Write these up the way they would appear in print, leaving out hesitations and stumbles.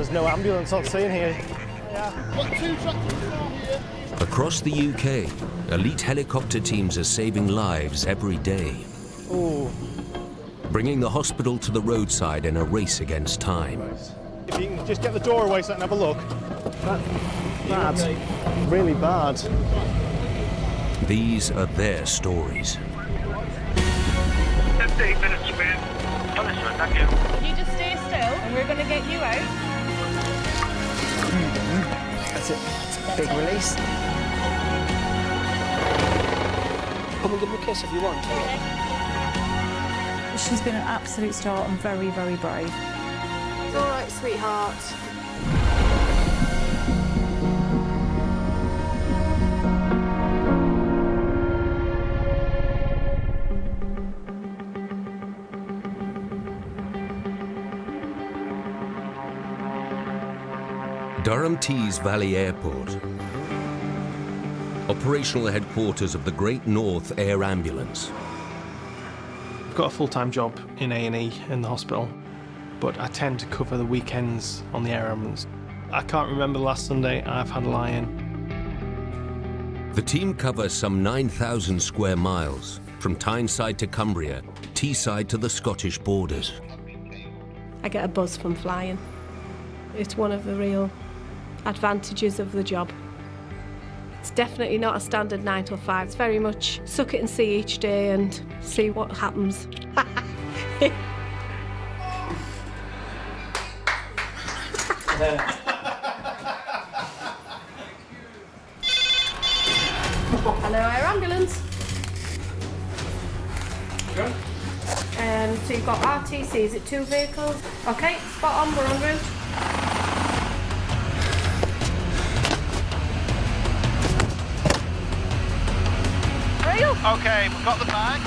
There's no ambulance on scene here. Got 2 tractors here. Across the UK, elite helicopter teams are saving lives every day. Ooh. Bringing the hospital to the roadside in a race against time. If you can just get the door away so I can have a look. That's bad. Really bad. These are their stories. 15 minutes, man. Understood, thank you. You just stay still and we're going to get you out. That's it. Big release. Come and give me a kiss if you want. She's been an absolute star and very, very brave. It's all right, sweetheart. Durham Tees Valley Airport. Operational headquarters of the Great North Air Ambulance. I've got a full-time job in A&E in the hospital, but I tend to cover the weekends on the air ambulance. I can't remember the last Sunday I've had a lie-in. The team covers some 9,000 square miles, from Tyneside to Cumbria, Teesside to the Scottish borders. I get a buzz from flying. It's one of the real advantages of the job. It's definitely not a standard 9 till 5. It's very much suck it and see each day and see what happens. Hello, air ambulance. So you've got RTC, is it 2 vehicles? Okay, spot on, we're en route. Okay, we've got the bags.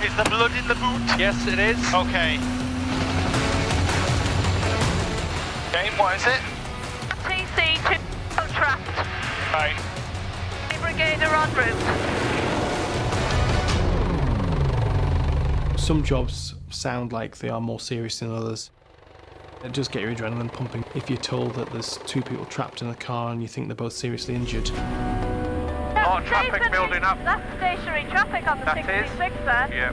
Is the blood in the boot? Yes, it is. Okay. Jane, what is it? TC 2 trapped. Right. Brigade are en route. Some jobs sound like they are more serious than others. It does get your adrenaline pumping if you're told that there's 2 people trapped in a car and you think they're both seriously injured. More traffic building up. That's stationary traffic on the 66 there. Yeah.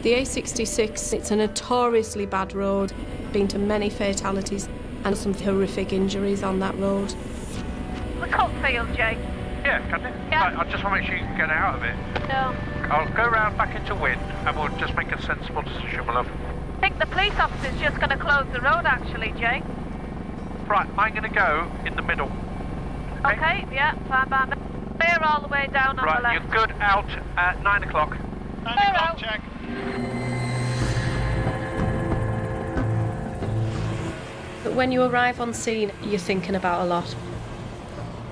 The A66, it's a notoriously bad road, been to many fatalities and some horrific injuries on that road. The cut field, Jay. Yeah, can you? Yeah. Right, I just want to make sure you can get out of it. No. I'll go round back into Wynn and we'll just make a sensible decision, my love. I think the police officer's just going to close the road, actually, Jay. Right, I'm going to go in the middle. Okay, yeah, fine by me. Clear all the way down on the Right, left. you're good out at 9 o'clock. 9 Clear o'clock, out. Jack. But when you arrive on scene, you're thinking about a lot.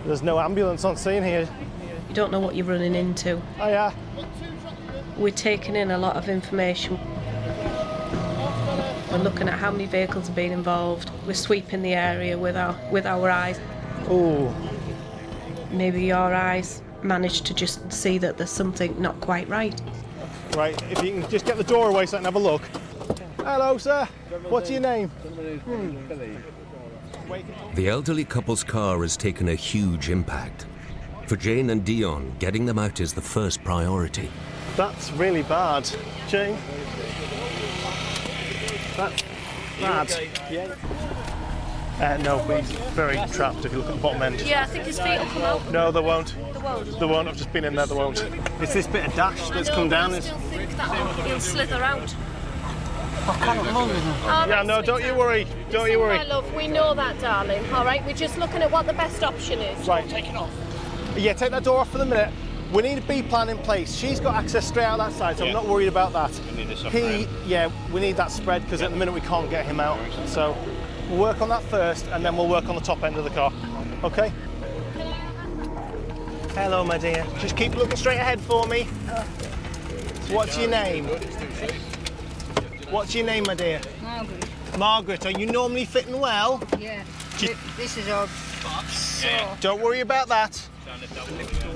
There's no ambulance on scene here. You don't know what you're running into. Oh yeah. We're taking in a lot of information. We're looking at how many vehicles have been involved. We're sweeping the area with our eyes. Ooh. Maybe your eyes manage to just see that there's something not quite right. Right, if you can just get the door away so I can have a look. Hello, sir. What's your name? The elderly couple's car has taken a huge impact. For Jane and Dion, getting them out is the first priority. That's really bad. Jane? That's bad. No, he's very trapped if you look at the bottom end. Yeah, I think his feet will come out. No, they won't. They won't. They won't. I've just been in there, they won't. It's this bit of dash that's come down. I still think that he'll slither out. Yeah, no, don't you worry. Don't you worry. My love, we know that, darling. All right, we're just looking at what the best option is. Right. Take it off. Yeah, take that door off for the minute. We need a B plan in place. She's got access straight out that side, so I'm not worried about that. We need a we need that spread because at the minute we can't get him out. So we'll work on that first, and then we'll work on the top end of the car. Okay? Hello, my dear. Just keep looking straight ahead for me. What's your name? What's your name, my dear? Margaret. Margaret, are you normally fitting well? Yeah. This is our box. So. Don't worry about that.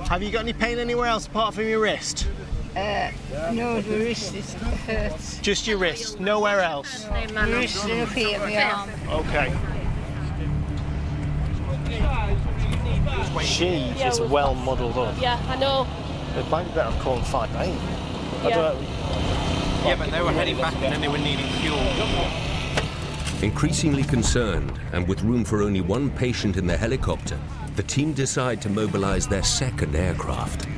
Have you got any pain anywhere else apart from your wrist? No, the wrist hurts. Just your wrist, nowhere else? The wrist is up here, my arm. Okay. She is well muddled up. Yeah, I know. It might be better calling 5-8. Yeah, but they were heading back and then they were needing fuel. Increasingly concerned, and with room for only one patient in the helicopter, the team decide to mobilize their second aircraft.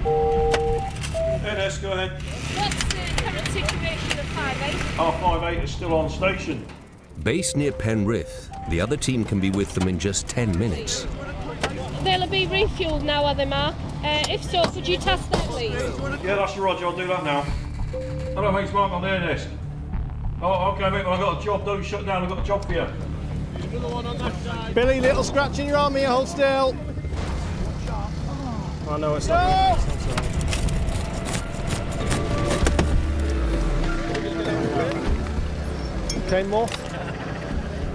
Dennis, go ahead. What's the current situation of 5-8? Oh, 5-8 is still on station. Based near Penrith, the other team can be with them in just 10 minutes. They'll be refueled now, are they, Mark? If so, could you test that, please? Yeah, that's Roger, I'll do that now. Hello, mate's Mark on there, Dennis. Oh, okay, mate, well, I've got a job, don't shut down, I've got a job for you. Billy, little scratch in your arm here, hold still. Oh no, it's not. I'm sorry. Okay, more?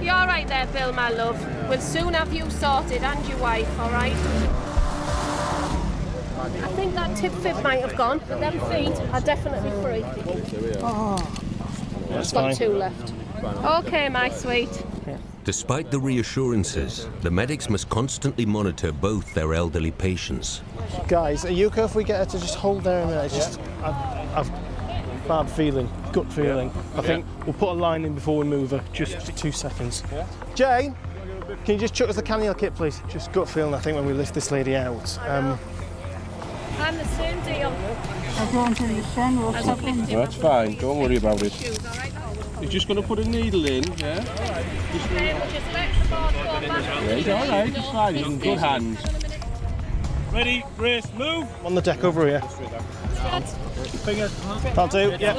You're all right there, Bill, my love. We'll soon have you sorted, and your wife, all right? I think that tip fib might have gone, but them feet are definitely free. Oh, That's got fine. 2 left. Okay, my sweet. Despite the reassurances, the medics must constantly monitor both their elderly patients. Guys, are you okay if we get her to just hold there a minute? It's just, I've bad feeling, gut feeling. I think we'll put a line in before we move her, just 2 seconds. Jane, can you just chuck us the cannula kit, please? Just gut feeling, I think, when we lift this lady out. I'm the same deal. I don't understand what's happening. That's fine, don't worry about it. You're just going to put a needle in, yeah? Yeah, he's all right, he's fine, he's in good hands. Ready, race, move! On the deck over here. Fingers. That'll do, yeah.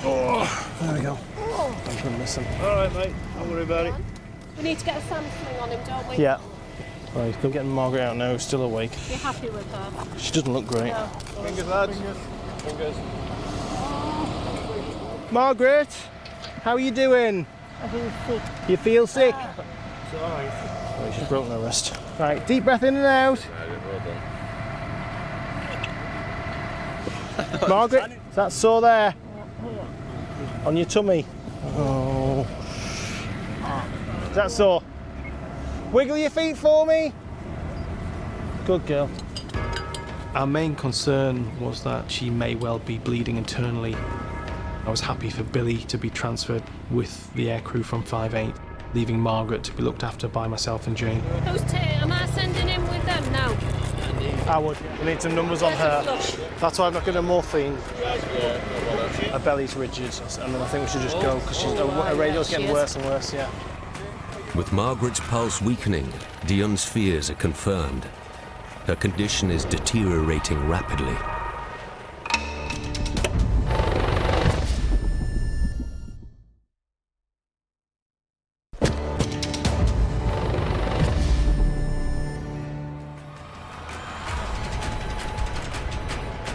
Oh, there we go. I'm trying to miss him. All right, mate, don't worry about it. We need to get a Samsung on him, don't we? Yeah. Right, he's still getting Margaret out now, still awake. You're happy with her? She doesn't look great. No. Fingers, lads. Fingers. Margaret, how are you doing? I feel sick. You feel sick? It's all right. Right, she's broken her wrist. Right, deep breath in and out. Margaret, is that sore there? On your tummy? Oh. Is that sore? Wiggle your feet for me. Good girl. Our main concern was that she may well be bleeding internally. I was happy for Billy to be transferred with the aircrew from 5-8, leaving Margaret to be looked after by myself and Jane. Am I sending him with them now? I would. We need some numbers on her. That's why I'm not going to morphine. Her belly's rigid, and then I think we should just go because her radio's getting worse and worse, yeah. With Margaret's pulse weakening, Dion's fears are confirmed. Her condition is deteriorating rapidly.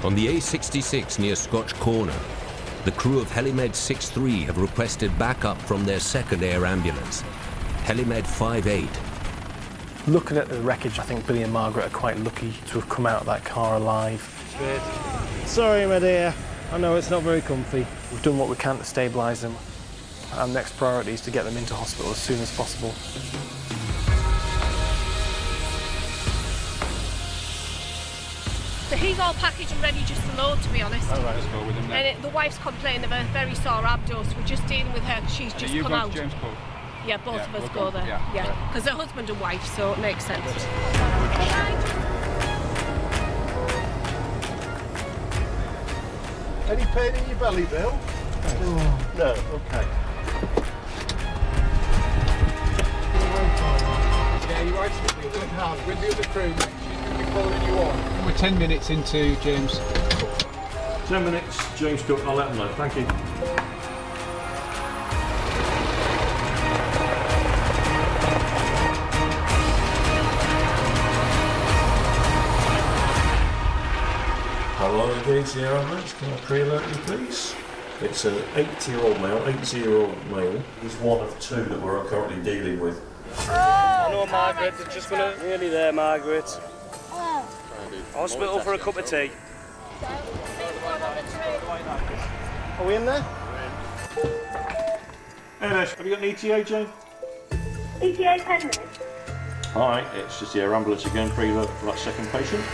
On the A66 near Scotch Corner, the crew of Helimed 63 have requested backup from their second air ambulance, Helimed 58. Looking at the wreckage, I think Billy and Margaret are quite lucky to have come out of that car alive. Sorry, my dear. I know it's not very comfy. We've done what we can to stabilise them. Our next priority is to get them into hospital as soon as possible. So he's all packaged and ready just to load, to be honest. All right, let's go with him then. And the wife's complaining of a very sore abdo, so we're just dealing with her because she's just you come go out. to James Cove? Yeah, both of us we'll go there. Yeah. Because they're husband and wife, so it makes sense. Any pain in your belly, Bill? Oh, no, okay. Yeah, you're right. With the other crew, she's going to be following you on. We're 10 minutes into James. 10 minutes, James Cook, I'll let them know. Thank you. Hello again, Sierra Max. Can I pre-alert you, please? It's an 80-year-old male. He's one of 2 that we're currently dealing with. I know, Margaret. They're just going to... Nearly there, Margaret. Hospital for a cup of tea. Are we in there? Hey, Nash, have you got an ETA, Jane? ETA 10 minutes. Hi, it's just the air ambulance again, pre-alert for that second patient.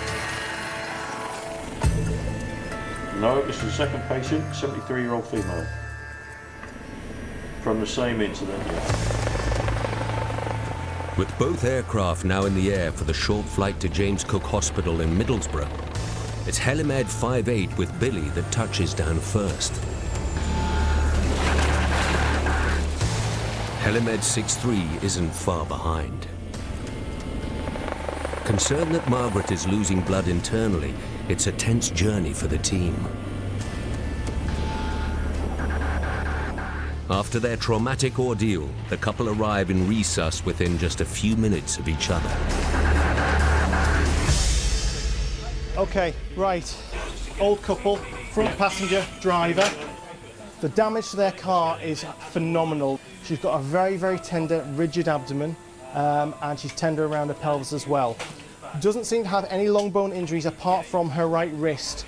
No, this is the second patient, 73-year-old female. From the same incident, yeah. With both aircraft now in the air for the short flight to James Cook Hospital in Middlesbrough, it's Helimed 58 with Billy that touches down first. Helimed 63 isn't far behind. Concerned that Margaret is losing blood internally, it's a tense journey for the team. After their traumatic ordeal, the couple arrive in resus within just a few minutes of each other. Okay, right. Old couple, front passenger, driver. The damage to their car is phenomenal. She's got a very, very tender, rigid abdomen, and she's tender around her pelvis as well. Doesn't seem to have any long bone injuries apart from her right wrist.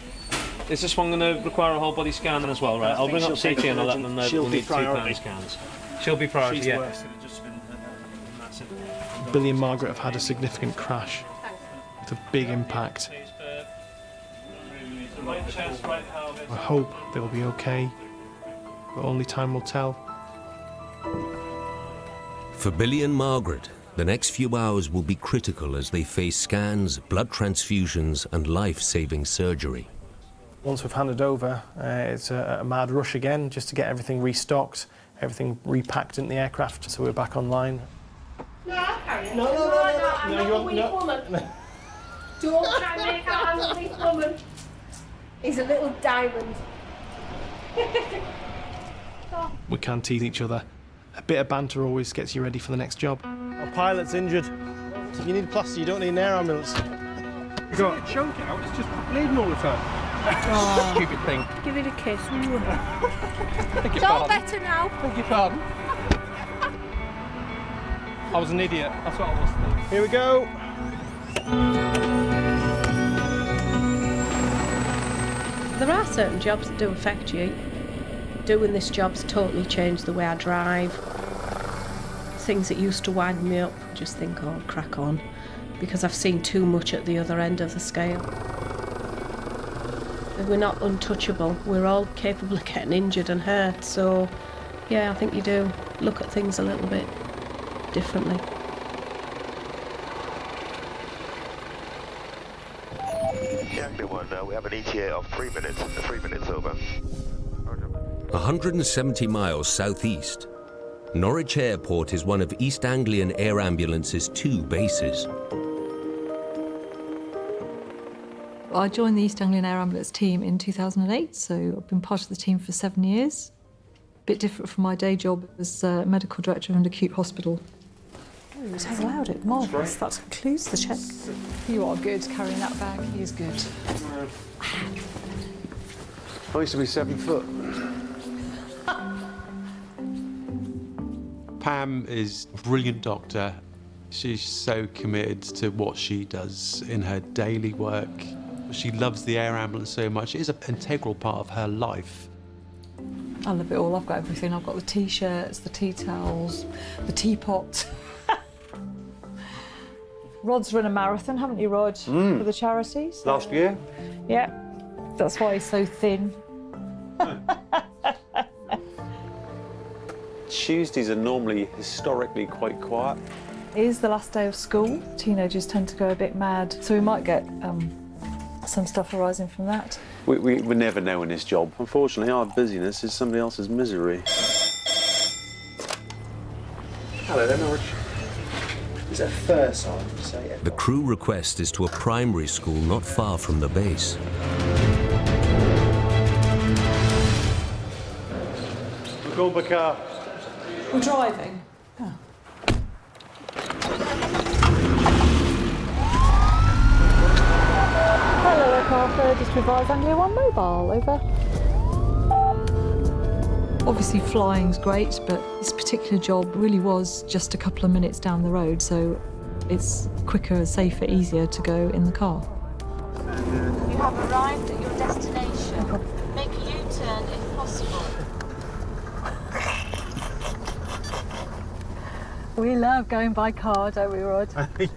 Is this one going to require a whole body scan as well, right? I'll bring up CT and I'll let them know we'll need 2 pound scans. She'll be priority, She's yeah. worse. Billy and Margaret have had a significant crash with a big impact. I hope they'll be okay, but only time will tell. For Billy and Margaret, the next few hours will be critical as they face scans, blood transfusions and life-saving surgery. Once we've handed over, it's a mad rush again just to get everything restocked, everything repacked in the aircraft, so we're back online. No, I'll carry it. No, I'm not a weak woman. Don't try and make out I'm a weak woman. He's a little diamond. We can tease each other. A bit of banter always gets you ready for the next job. Our pilot's injured. You need plaster, you don't need an air ambulance. You got a chunk out, it's just bleeding all the time. Oh. Stupid thing. Give it a kiss. It's all better now. Beg your pardon. I was an idiot, that's what I was thinking. Here we go. There are certain jobs that do affect you. Doing this job's totally changed the way I drive. Things that used to wind me up, just think, oh, crack on, because I've seen too much at the other end of the scale. We're not untouchable. We're all capable of getting injured and hurt, so yeah, I think you do look at things a little bit differently. Yankee 1 now, we have an ETA of 3 minutes. 3 minutes over. 170 miles southeast, Norwich Airport is one of East Anglian Air Ambulance's 2 bases. I joined the East Anglian Air Ambulance team in 2008, so I've been part of the team for 7 years. A bit different from my day job as medical director of an acute hospital. Oh, it has allowed it. Marvellous. That concludes the check. You are good carrying that bag. He is good. I used to be 7 foot. Pam is a brilliant doctor. She's so committed to what she does in her daily work. She loves the air ambulance so much. It is an integral part of her life. I love it all. I've got everything. I've got the T-shirts, the tea towels, the teapot. Rod's run a marathon, haven't you, Rod, for the charities? Last year? Yeah, that's why he's so thin. Tuesdays are normally historically quite quiet. It is the last day of school. Teenagers tend to go a bit mad, so we might get some stuff arising from that. We never know in this job. Unfortunately, our busyness is somebody else's misery. Hello there, Norwich. Is that fair sign to say? The crew request is to a primary school not far from the base. We're going back up. We're driving. Oh. Hello, Aircraft. Just revise Anglia 1 mobile, over. Obviously flying's great, but this particular job really was just a couple of minutes down the road, so it's quicker, safer, easier to go in the car. You have arrived at your destination. Make a U-turn if possible. We love going by car, don't we, Rod? What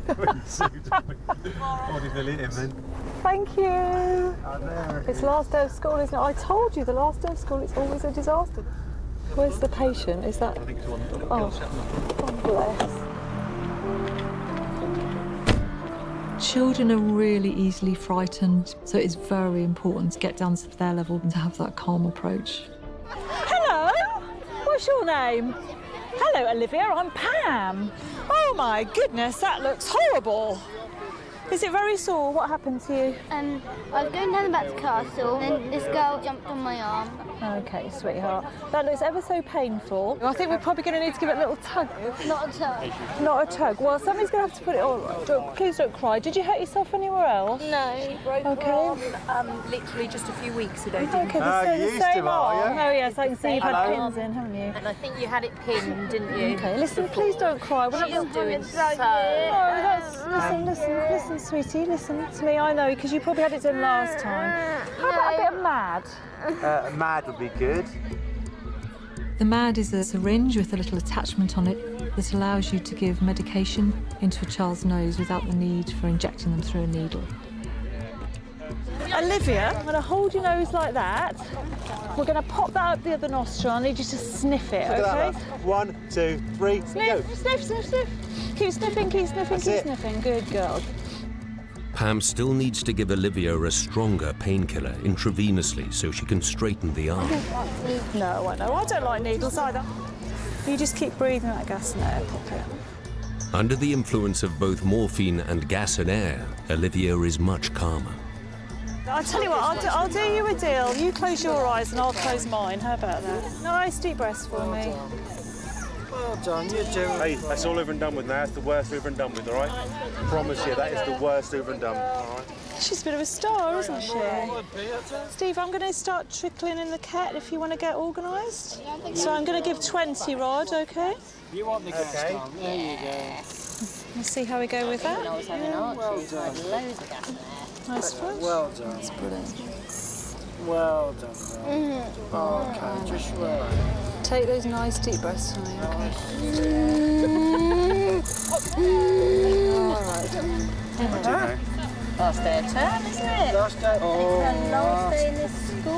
is then? Thank you. It's last day of school, isn't it? I told you the last day of school it's always a disaster. Where's the patient? Is that? Oh, bless. Children are really easily frightened, so it's very important to get down to their level and to have that calm approach. Hello, what's your name? Hello, Olivia, I'm Pam. Oh my goodness, that looks horrible. Is it very sore? What happened to you? I was going down the back to the castle, and this girl jumped on my arm. Okay, sweetheart. That looks ever so painful. I think we're probably going to need to give it a little tug. Not a tug. Not a tug. Well, somebody's going to have to put it on. Please don't cry. Did you hurt yourself anywhere else? No. Okay. Literally just a few weeks ago, didn't Okay, you? the same arm. Oh, yes, I can see you've had pins in, haven't you? And I think you had it pinned, didn't you? Okay, listen, please don't cry. We're not She's doing so Listen, sweetie, listen to me. I know, because you probably had it done last time. How about a bit of MAD? MAD would be good. The MAD is a syringe with a little attachment on it that allows you to give medication into a child's nose without the need for injecting them through a needle. Olivia, I'm going to hold your nose like that. We're going to pop that up the other nostril. I need you to sniff it, okay? 1, 2, 3, Sniff, go. sniff, sniff, sniff. Keep sniffing, keep sniffing, That's keep it. sniffing. Good girl. Pam still needs to give Olivia a stronger painkiller intravenously so she can straighten the arm. No, I know. I don't like needles either. You just keep breathing that gas and air pocket. Under the influence of both morphine and gas and air, Olivia is much calmer. I'll tell you what, I'll do you a deal. You close your eyes and I'll close mine. How about that? Nice deep breaths for me. Well done, you're doing. Hey, that's all over and done with now. That's the worst over and done with, all right? I promise you, that is the worst over and done, all right? She's a bit of a star, isn't she? Steve, I'm going to start trickling in the ket if you want to get organised. So I'm going to give 20, Rod, OK? You want the gas on? There you go. We'll see how we go with that. I was having Archie's, I had loads of gas in there. Nice flush. Well done. That's brilliant. Well done, girl. Okay, just right. Take those nice deep breaths for me, OK? All right. Last day of term, isn't it? Last day. It's the last day in this school.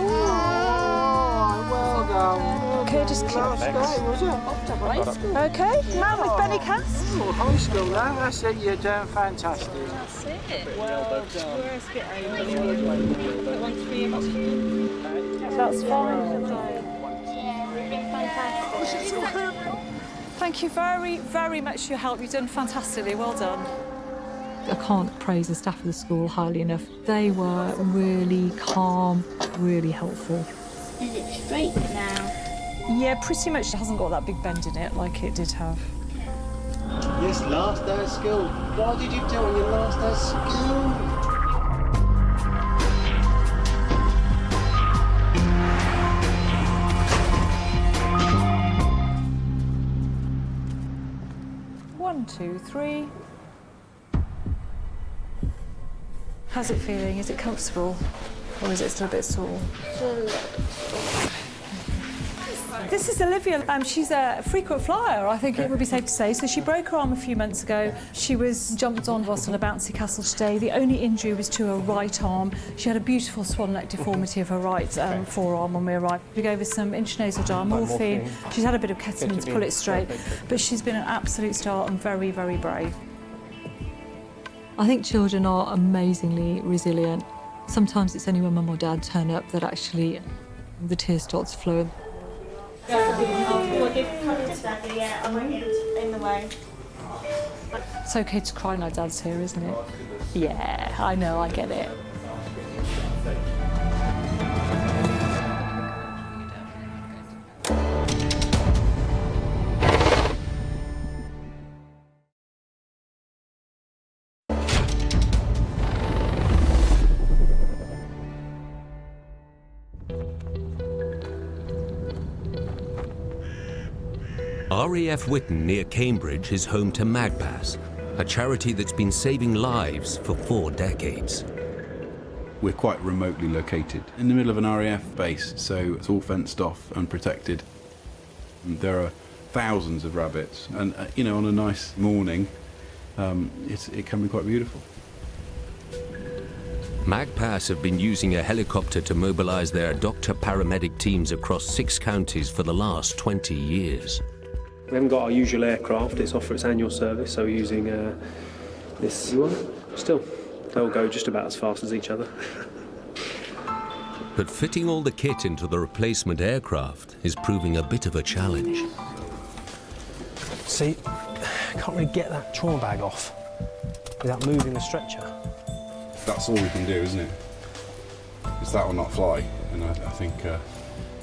Well done. OK, just keep Last day, was it? Off to high school. OK, man with Benny Cass. Oh, high school now, that's it, you're doing fantastic. That's it. Well done. That's fine. Thank you very, very much for your help. You've done fantastically. Well done. I can't praise the staff of the school highly enough. They were really calm, really helpful. Is it straight now? Yeah, pretty much. It hasn't got that big bend in it like it did have. Yes, last day of school. What did you do on your last day of school? One, two, three. How's it feeling? Is it comfortable? Or is it still a bit sore? This is Olivia. She's a frequent flyer, I think it would be safe to say. So she broke her arm a few months ago. She was jumped on whilst on a bouncy castle today. The only injury was to her right arm. She had a beautiful swan neck deformity of her right forearm when we arrived. We gave her some intranasal diamorphine. She's had a bit of ketamine to pull it straight. But she's been an absolute star and very, very brave. I think children are amazingly resilient. Sometimes it's only when mum or dad turn up that actually the tears start to flow. It's okay to cry now Dad's here, isn't it? Yeah, I know, I get it. RAF Witton near Cambridge is home to Magbass, a charity that's been saving lives for 4 decades. We're quite remotely located in the middle of an RAF base, so it's all fenced off and protected. There are thousands of rabbits, and you know, on a nice morning, it can be quite beautiful. MAGPAS have been using a helicopter to mobilize their doctor-paramedic teams across 6 counties for the last 20 years. We haven't got our usual aircraft, it's off for its annual service, so we're using this one. Still, they'll go just about as fast as each other. But fitting all the kit into the replacement aircraft is proving a bit of a challenge. See, I can't really get that trauma bag off without moving the stretcher. That's all we can do, isn't it? It's that or not fly, and I think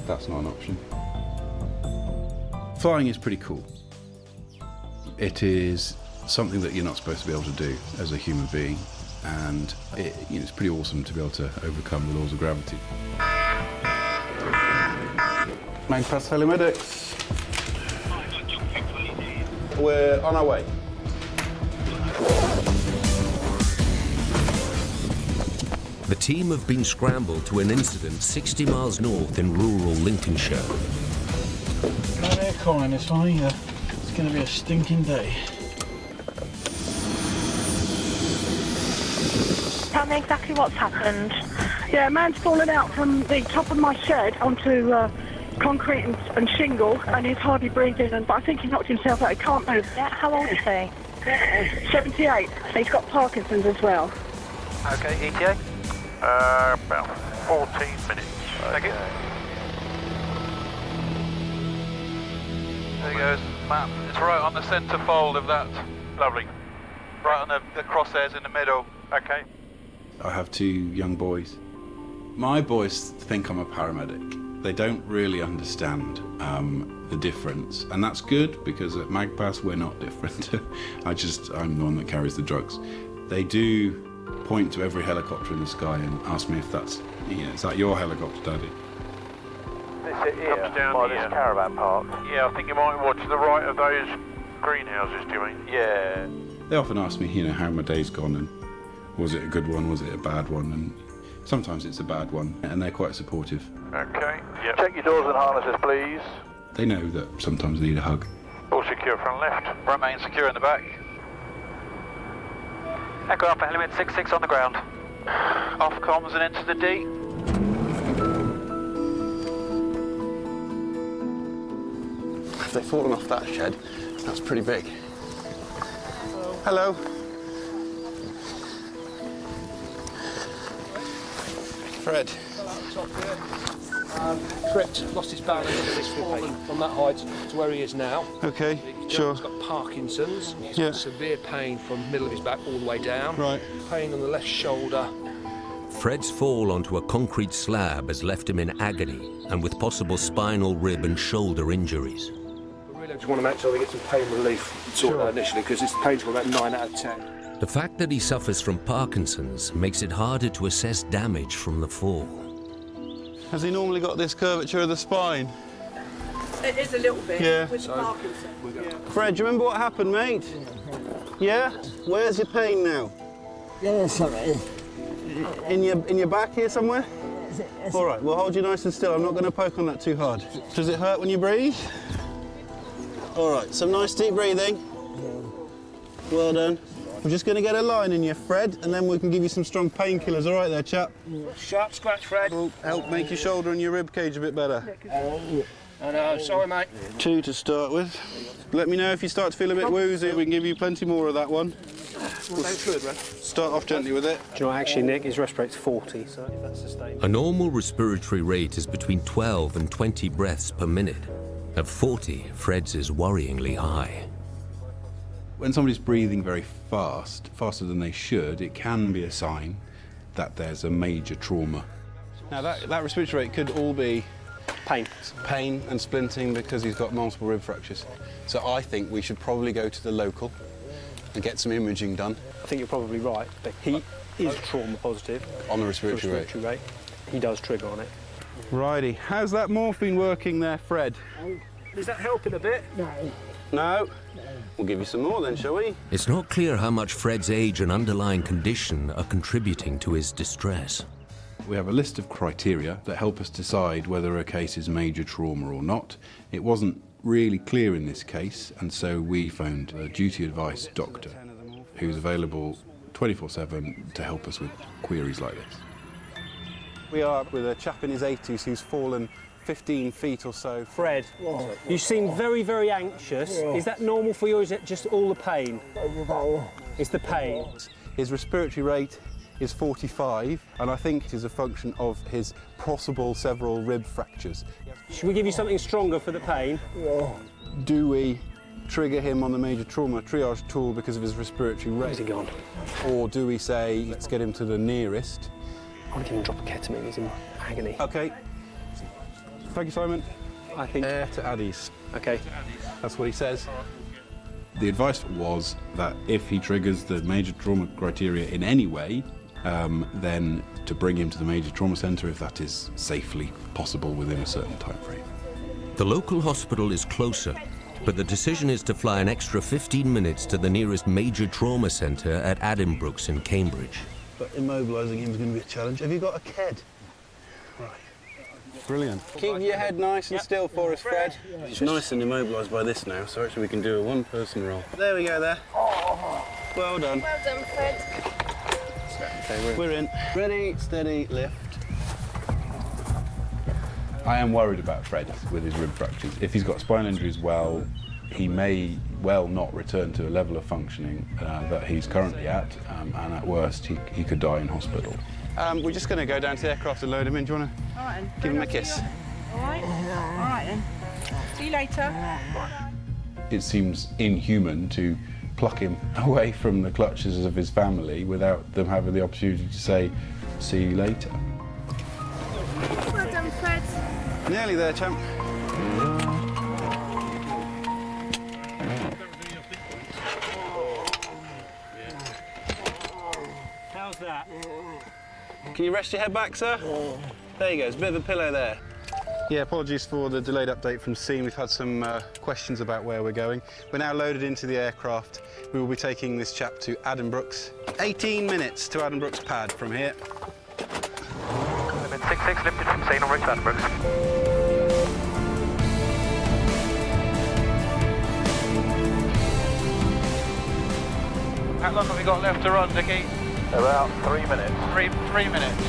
that's not an option. Flying is pretty cool. It is something that you're not supposed to be able to do as a human being, and it's pretty awesome to be able to overcome the laws of gravity. MAGPAS Helimedics. We're on our way. The team have been scrambled to an incident 60 miles north in rural Lincolnshire. No aircon in this one either. It's going to be a stinking day. Tell me exactly what's happened. Yeah, a man's fallen out from the top of my shed onto concrete and shingle, and he's hardly breathing, but I think he knocked himself out. He can't move. Yeah, how old is he? 78. He's got Parkinson's as well. Okay, ETA? About 14 minutes. Thank you. There he goes, Matt. It's right on the centre fold of that. Lovely. Right on the crosshairs in the middle. Okay. I have 2 young boys. My boys think I'm a paramedic. They don't really understand the difference, and that's good because at MAGPAS we're not different. I'm the one that carries the drugs. They do point to every helicopter in the sky and ask me if that's, is that your helicopter, Daddy? This it here, by this caravan park. Yeah, I think you might watch the right of those greenhouses, do you mean? Yeah. They often ask me, how my day's gone and was it a good one, was it a bad one, and sometimes it's a bad one, and they're quite supportive. Okay, yep. Check your doors and harnesses, please. They know that sometimes I need a hug. All secure front left. Remain secure in the back. Echo Alpha Helimed 66 on the ground. Off comms and into the D. If they've fallen off that shed, that's pretty big. Hello. Fred. Tripped, lost his balance, he's fallen from that height to where he is now. Okay, sure. He's got Parkinson's, he's Yeah. got severe pain from the middle of his back all the way down. Right. Pain on the left shoulder. Fred's fall onto a concrete slab has left him in agony and with possible spinal, rib and shoulder injuries. We really just want to make sure they get some pain relief sorted out initially, because his pain's got about 9 out of 10. The fact that he suffers from Parkinson's makes it harder to assess damage from the fall. Has he normally got this curvature of the spine? It is a little bit, Yeah. with Parkinson's. Yeah. Fred, do you remember what happened, mate? Yeah? Where's your pain now? Yeah, sorry. In your back here somewhere? All right, well, hold you nice and still. I'm not going to poke on that too hard. Does it hurt when you breathe? All right, some nice deep breathing. Well done. We're just going to get a line in you, Fred, and then we can give you some strong painkillers. All right there, chap? Sharp scratch, Fred. Will help make your shoulder and your rib cage a bit better. I know, sorry, mate. 2 to start with. Let me know if you start to feel a bit woozy. We can give you plenty more of that one. We'll start off gently with it. Do you know, actually, Nick, his respirate's 40, so if that's sustained. A normal respiratory rate is between 12 and 20 breaths per minute. At 40, Fred's is worryingly high. When somebody's breathing very fast, faster than they should, it can be a sign that there's a major trauma. Now that respiratory rate could all be pain and splinting because he's got multiple rib fractures. So I think we should probably go to the local and get some imaging done. I think you're probably right, but he is trauma positive. On the respiratory rate. He does trigger on it. Righty, how's that morphine working there, Fred? Is that helping a bit? No. No? We'll give you some more then, shall we? It's not clear how much Fred's age and underlying condition are contributing to his distress. We have a list of criteria that help us decide whether a case is major trauma or not. It wasn't really clear in this case, and so we phoned a duty advice doctor who's available 24/7 to help us with queries like this. We are with a chap in his 80s who's fallen 15 feet or so. Fred, you seem very, very anxious. Is that normal for you, or is it just all the pain? It's the pain. His respiratory rate is 45, and I think it is a function of his possible several rib fractures. Should we give you something stronger for the pain? Do we trigger him on the major trauma triage tool because of his respiratory rate? Where's he gone? Or do we say, let's get him to the nearest? I want to give him a drop of ketamine, he's in agony. OK. Thank you, Simon. I think... Air to Addis. OK. That's what he says. The advice was that if he triggers the major trauma criteria in any way, then to bring him to the major trauma centre if that is safely possible within a certain time frame. The local hospital is closer, but the decision is to fly an extra 15 minutes to the nearest major trauma centre at Addenbrooke's in Cambridge. But immobilising him is going to be a challenge. Have you got a KED? Right. Brilliant. Keep your head nice and still for us, Fred. He's nice and immobilised by this now, so actually we can do a one-person roll. There we go there. Well done. Well done, Fred. Okay, we're in. Ready, steady, lift. I am worried about Fred with his rib fractures. If he's got spinal injuries, well, he may well not return to a level of functioning that he's currently at, and at worst, he could die in hospital. We're just going to go down to the aircraft and load him in. Do you want to give him a kiss? All right. All right, then. See you later. It seems inhuman to pluck him away from the clutches of his family without them having the opportunity to say, see you later. Well done, Fred. Nearly there, champ. How's that? Can you rest your head back, sir? There you go, there's a bit of a pillow there. Yeah, apologies for the delayed update from scene. We've had some questions about where we're going. We're now loaded into the aircraft. We will be taking this chap to Addenbrooke's. 18 minutes to Addenbrooke's pad from here. 66 lifted from scene on route to Addenbrooke's. How long have we got left to run, Dickie? About 3 minutes. Three minutes.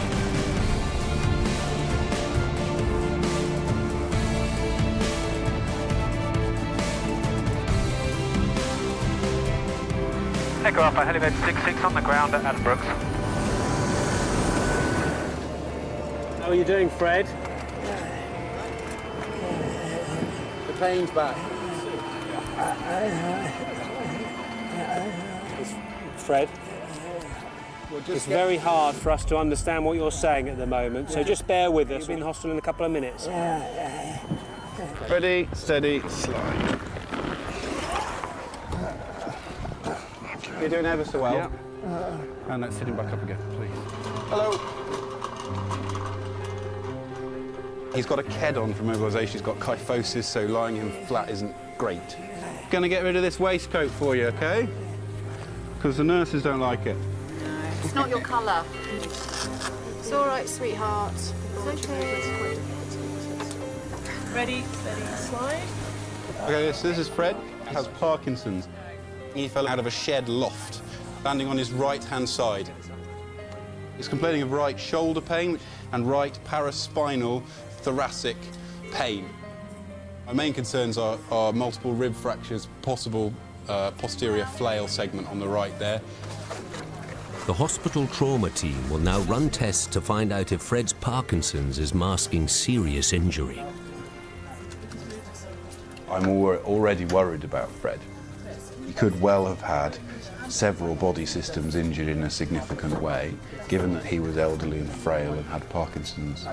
Echo Alpha, Helimed 66 on the ground at Addenbrooke's. How are you doing, Fred? The pain's back. Fred, it's very hard for us to understand what you're saying at the moment, so just bear with us. We'll be in the hospital in a couple of minutes. Ready, steady, slide. You're doing ever so well. Yeah. And let's sit him back up again, please. Hello. He's got a KED on from mobilisation. He's got kyphosis, so lying him flat isn't great. Gonna get rid of this waistcoat for you, OK? Because the nurses don't like it. It's not your colour. It's all right, sweetheart. It's okay. Ready, steady, slide. OK, so this is Fred. He has Parkinson's. He fell out of a shed loft, landing on his right-hand side. He's complaining of right shoulder pain and right paraspinal thoracic pain. My main concerns are multiple rib fractures, possible posterior flail segment on the right there. The hospital trauma team will now run tests to find out if Fred's Parkinson's is masking serious injury. I'm already worried about Fred. He could well have had several body systems injured in a significant way, given that he was elderly and frail and had Parkinson's.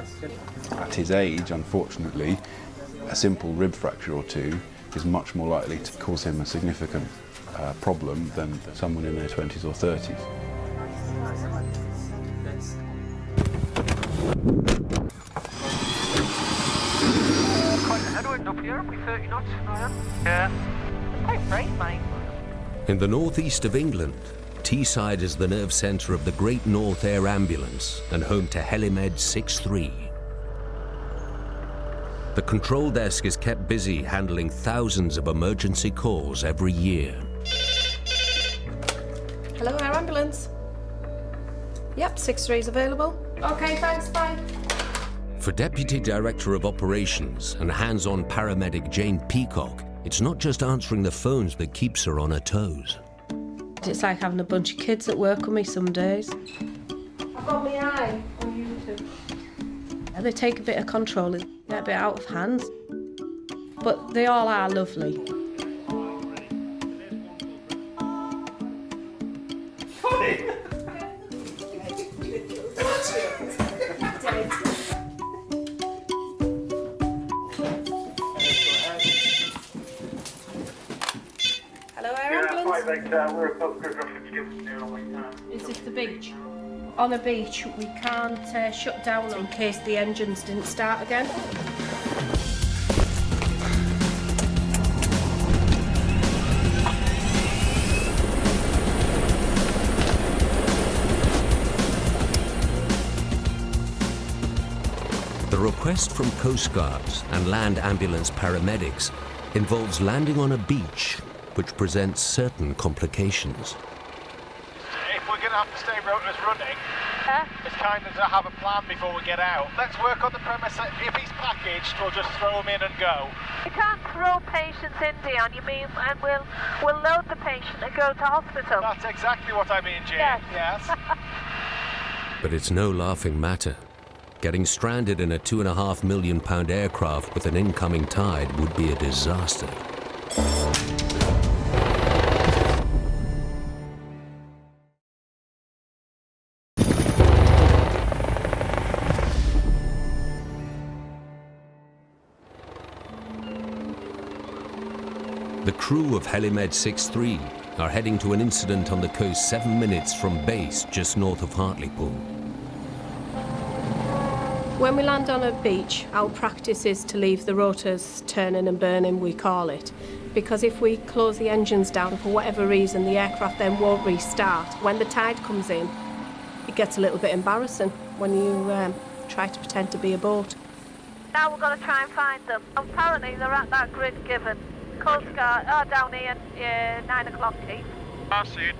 At his age, unfortunately, a simple rib fracture or two is much more likely to cause him a significant problem than someone in their 20s or 30s. Headwind up here, we 30 knots, Yeah. Quite brave, mate. In the northeast of England, Teesside is the nerve centre of the Great North Air Ambulance and home to Helimed 63. The control desk is kept busy handling thousands of emergency calls every year. Hello, air ambulance. Yep, 63 is available. Okay, thanks, bye. For Deputy Director of Operations and hands-on paramedic Jane Peacock, it's not just answering the phones that keeps her on her toes. It's like having a bunch of kids at work with me some days. I've got my eye on YouTube. They take a bit of control and get a bit out of hand. But they all are lovely. Hello, air ambulance. Is this the beach? On a beach, we can't shut down in case the engines didn't start again. The request from Coast Guards and land ambulance paramedics involves landing on a beach, which presents certain complications. If we're going to have to stay rotors running, it's kind of to have a plan before we get out. Let's work on the premise that if he's packaged, we'll just throw him in and go. You can't throw patients in, Dion, you mean, and we'll load the patient and go to hospital. That's exactly what I mean, Jane. Yes. But it's no laughing matter. Getting stranded in a £2.5 million aircraft with an incoming tide would be a disaster. The crew of Helimed 63 are heading to an incident on the coast 7 minutes from base just north of Hartlepool. When we land on a beach, our practice is to leave the rotors turning and burning, we call it. Because if we close the engines down for whatever reason, the aircraft then won't restart. When the tide comes in, it gets a little bit embarrassing when you try to pretend to be a boat. Now we're going to try and find them. Apparently they're at that grid given. Coast Guard, down here, 9 o'clock, Keith. I see it.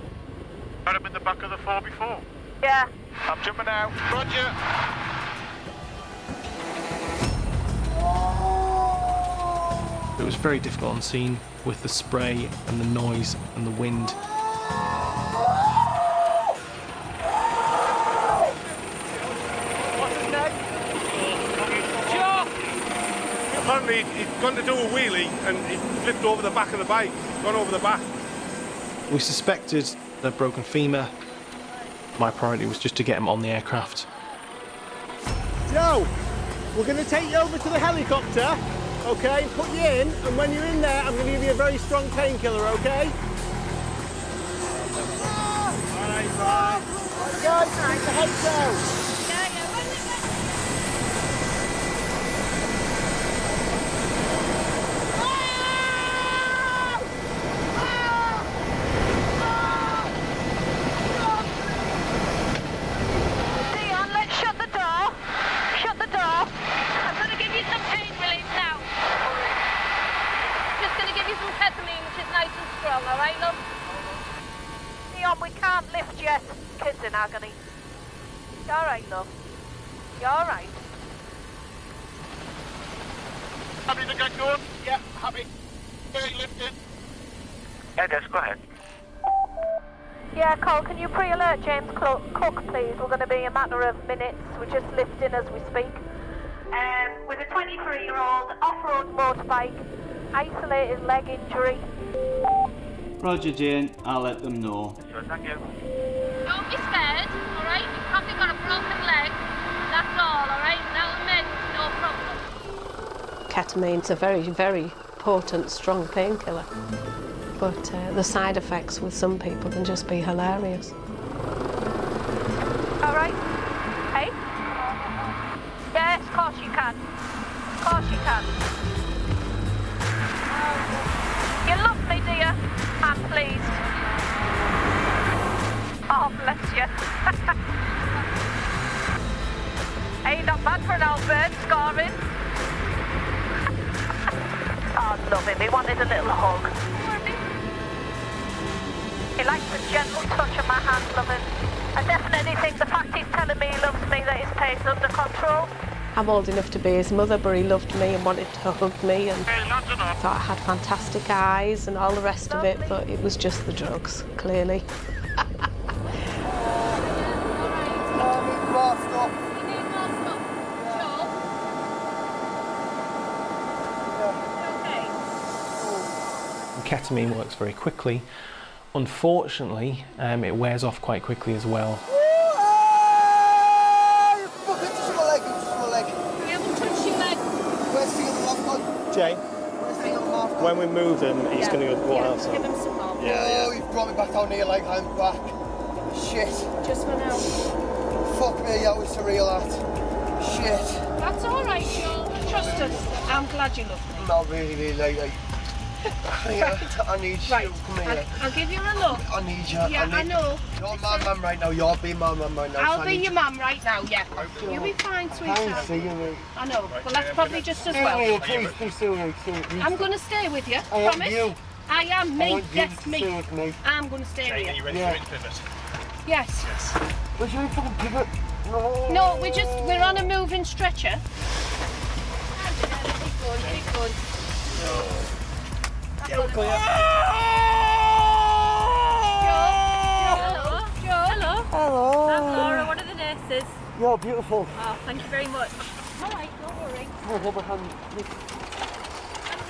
Had him in the back of the 4x4. Yeah. I'm jumping out. Roger. It was very difficult on scene with the spray and the noise and the wind. What's his name? Joe! Apparently he'd gone to do a wheelie and he flipped over the back of the bike, gone over the back. We suspected a broken femur. My priority was just to get him on the aircraft. Joe, we're going to take you over to the helicopter, okay, put you in, and when you're in there, I'm going to give you a very strong painkiller, okay? Alright, bye. Guys, keep the head down. Kids in agony. You alright, love? You alright? Happy to get going? Yeah, happy. Very lifted. Yeah, just go ahead. Yeah, Cole, can you pre-alert James Cook, please? We're going to be a matter of minutes. We're just lifting as we speak. With a 23-year-old off-road motorbike, isolated leg injury. Roger, Jane. I'll let them know. Sure, thank you. Don't be scared, alright? You've probably got a broken leg. That's all, alright? That'll mend, no problem. Ketamine's a very, very potent, strong painkiller. But the side effects with some people can just be hilarious. Alright? Hey? Yes, of course you can. Of course you can. You love me, dear. I'm pleased. Oh, bless you. Hey, not bad for an old bird scoring. love him. He wanted a little hug. He likes the gentle touch of my hand, love him. I definitely think the fact he's telling me he loves me, that his pain's under control. I'm old enough to be his mother, but he loved me and wanted to hug me and thought I had fantastic eyes and all the rest of it, but it was just the drugs, clearly. Ketamine works very quickly. Unfortunately, it wears off quite quickly as well. Jay, when we move him, he's going to go outside. Give him some more. Oh, you've brought me back down here like I'm back. Shit. Just for now. Fuck me, that was surreal, that. Shit. That's all right, Joe. Trust us. I'm glad you love me. Not really, like, I need you. Right. Come here. I'll give you a look. I need you. Yeah, I know. You're my mum right now. You're being my mum right now. I'll be your mum right now, yeah. You'll be fine, sweetheart. Thanks, see you. I know, but that's probably just as well. Please, please. I'm going to stay with you, I promise? you. I am me, I want you yes, to me. stay with me. I'm going to stay with you. Are you ready for it, pivot? Yes. Where's your fucking pivot? No. No, we're on a moving stretcher. Keep going. Joe, clear. Hello. Hello. I'm Laura, one of the nurses. You're beautiful. Oh, thank you very much. All right, don't worry. Oh, hold my hand.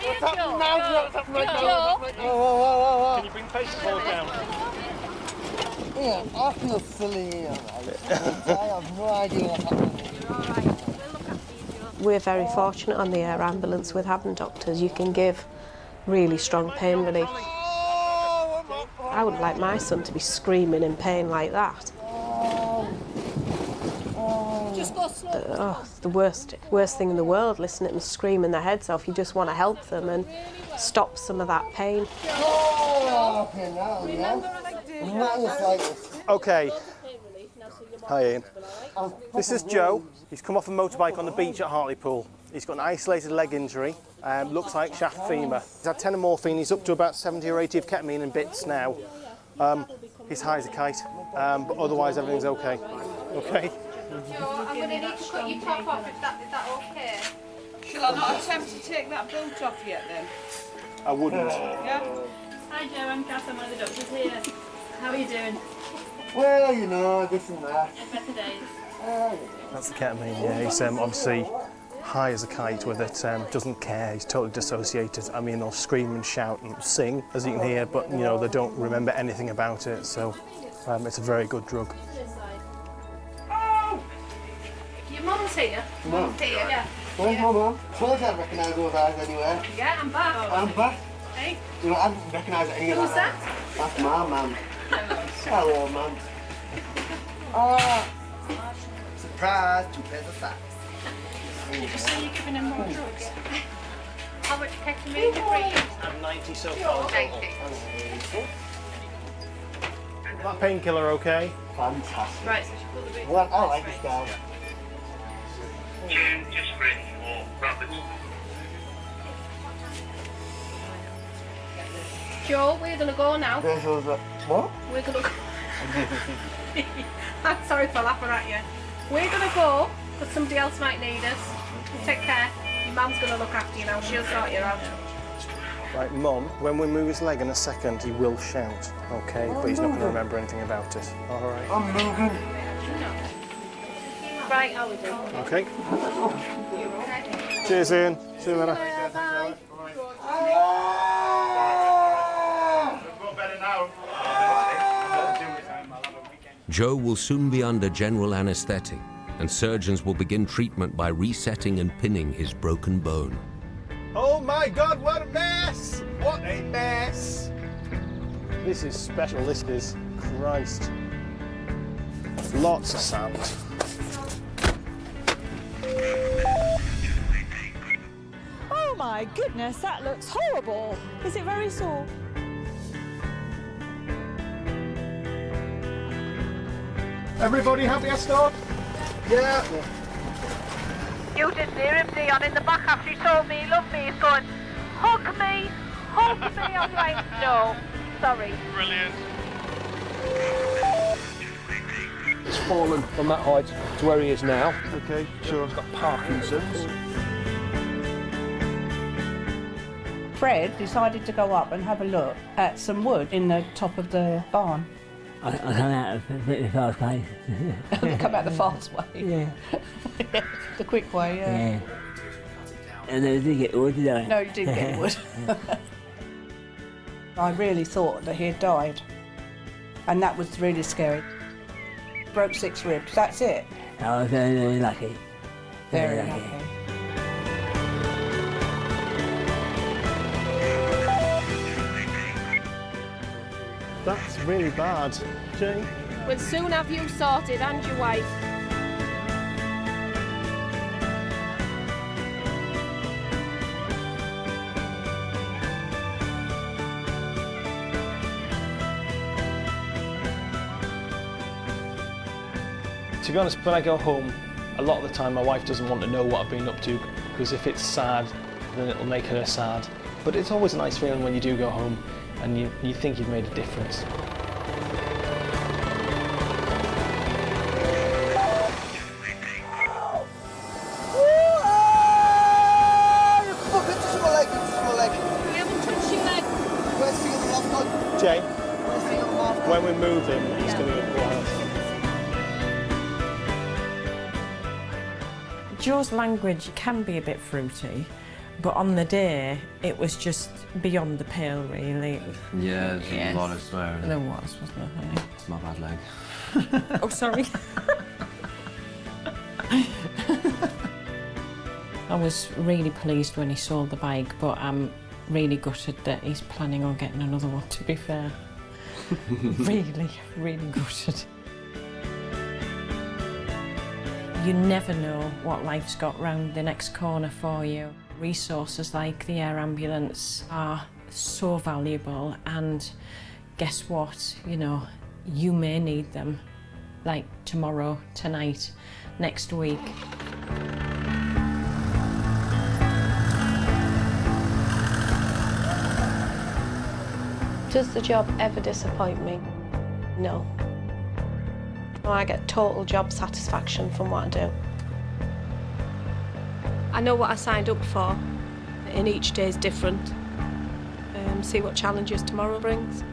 What's happening now? What's happening right now? Whoa. Can you bring patient hold down? Yeah, I feel silly here. I have no idea what's happening. We're very fortunate on the air ambulance with having doctors. You can give really strong pain relief. I wouldn't like my son to be screaming in pain like that. Just go slow. It's the worst thing in the world, listening to them screaming their heads off. You just want to help them and stop some of that pain. Okay. Hi Ian. This is Joe. He's come off a motorbike on the beach at Hartlepool. He's got an isolated leg injury, looks like shaft femur. He's had 10 of morphine, he's up to about 70 or 80 of ketamine in bits now. He's high as a kite, but otherwise everything's okay. Okay? Joe, I'm going to need to cut your top off, is that okay? Shall I not attempt to take that boot off yet then? I wouldn't. Yeah? Hi Joe, I'm Kath, I'm one of the doctors here. How are you doing? Well, you know, this and that. Better days. That's the ketamine, yeah. He's obviously high as a kite with it, doesn't care, he's totally dissociated. I mean, they'll scream and shout and sing, as you can hear, but, you know, they don't remember anything about it, so it's a very good drug. Your mum's here. Mum's here, yeah. Where's my mum? I suppose I recognise those eyes anywhere. Yeah, I'm back. I'm back. Hey. You know, I don't recognise any of Who's that. That's my mum. Hello, mum. Surprise, 2 pairs of socks. Did you say you're giving him more drugs? How much ketamine are you bringing? I'm 90 so far. 90. That painkiller okay? Fantastic. Right, so she pulled the bit. Well, I like this guy. Just bring more rabbits. Joe, we're going to go now. What? We're going to go. I'm sorry for laughing at you. We're going to go, but somebody else might need us. Take care. Your mum's going to look after you now. She'll sort you out. Right, Mum, when we move his leg in a second, he will shout, okay? But he's not going to remember anything about it, all right? I'm moving. Right, how are we doing? Okay. Cheers, Ian. See you later. Bye. Joe will soon be under general anesthetic, and surgeons will begin treatment by resetting and pinning his broken bone. Oh my God, what a mess! What a mess! This is special, this is. Christ. Lots of sand. Oh my goodness, that looks horrible. Is it very sore? Everybody happy I start? Yeah. You didn't hear him, Dion, in the back after he told me he loved me. He's going, Hug me! Hug me! I'm like, no. Sorry. Brilliant. It's fallen from that height to where he is now. Okay, sure. He's got Parkinson's. Fred decided to go up and have a look at some wood in the top of the barn. I come out of the fast way. Come out the fast way? Yeah. The quick way, Yeah. And then I did get wood, did I? No, you didn't get wood. I really thought that he had died. And that was really scary. Broke 6 ribs, that's it. I was very, very lucky. Very lucky. That's really bad. Jane? We'll soon have you sorted and your wife. To be honest, when I go home, a lot of the time my wife doesn't want to know what I've been up to, because if it's sad, then it'll make her sad. But it's always a nice feeling when you do go home and you think you've made a difference. Jay, when we move him, he's going to go quiet. Joe's language can be a bit fruity, but on the day it was just beyond the pale, really. Yeah, there's a lot of swearing. There was, wasn't there, honey? It's my bad leg. Oh, sorry. I was really pleased when he sold the bike, but I'm really gutted that he's planning on getting another one, to be fair. Really, really gutted. You never know what life's got round the next corner for you. Resources like the air ambulance are so valuable, and guess what? You know, you may need them, like tomorrow, tonight, next week. Does the job ever disappoint me? No. I get total job satisfaction from what I do. I know what I signed up for, and each day is different. See what challenges tomorrow brings.